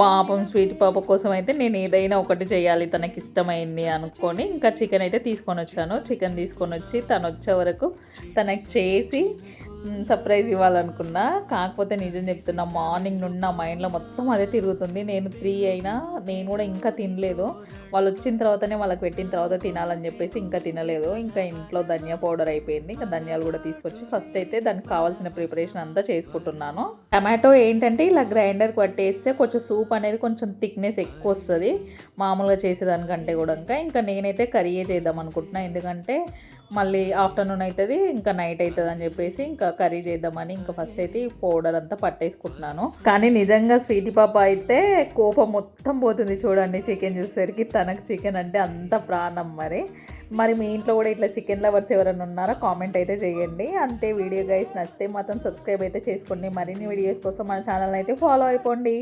పాపం స్వీట్ పాప కోసం అయితే నేను ఏదైనా ఒకటి చేయాలి తనకి ఇష్టమైంది అనుకొని ఇంకా చికెన్ అయితే తీసుకొని వచ్చాను. చికెన్ తీసుకొని వచ్చి తను వచ్చే వరకు తనకి చేసి సర్ప్రైజ్ ఇవ్వాలనుకున్నా. కాకపోతే నిజం చెప్తున్నా, మార్నింగ్ నుండి నా మైండ్లో మొత్తం అదే తిరుగుతుంది. నేను 3 అయినా నేను కూడా ఇంకా తినలేదు. వాళ్ళు వచ్చిన తర్వాతనే వాళ్ళకి పెట్టిన తర్వాత తినాలని చెప్పేసి ఇంకా తినలేదు. ఇంకా ఇంట్లో ధనియా పౌడర్ అయిపోయింది. ఇంకా ధనియాలు కూడా తీసుకొచ్చి ఫస్ట్ అయితే దానికి కావాల్సిన ప్రిపరేషన్ అంతా చేసుకుంటున్నాను. టమాటో ఏంటంటే ఇలా గ్రైండర్కి పట్టేస్తే కొంచెం సూప్ అనేది కొంచెం థిక్నెస్ ఎక్కువ వస్తుంది మామూలుగా చేసేదానికంటే కూడా. ఇంకా నేనైతే కర్రీయే చేద్దాం అనుకుంటున్నా, ఎందుకంటే మళ్ళీ ఆఫ్టర్నూన్ అవుతుంది ఇంకా నైట్ అవుతుంది అని చెప్పేసి ఇంకా కర్రీ చేద్దామని ఇంకా ఫస్ట్ అయితే ఈ పౌడర్ అంతా పట్టేసుకుంటున్నాను. కానీ నిజంగా స్వీటీ పాప అయితే కోపం మొత్తం పోతుంది చూడండి చికెన్ చూసేసరికి. తనకు చికెన్ అంటే అంత ప్రాణం. మరి మీ ఇంట్లో కూడా ఇట్లా చికెన్ లవర్స్ ఎవరైనా ఉన్నారా కామెంట్ అయితే చేయండి. అంతే వీడియో గైస్, నచ్చితే మాత్రం సబ్స్క్రైబ్ అయితే చేసుకోండి. మరిన్ని వీడియోస్ కోసం మన ఛానల్ అయితే ఫాలో అయిపోండి.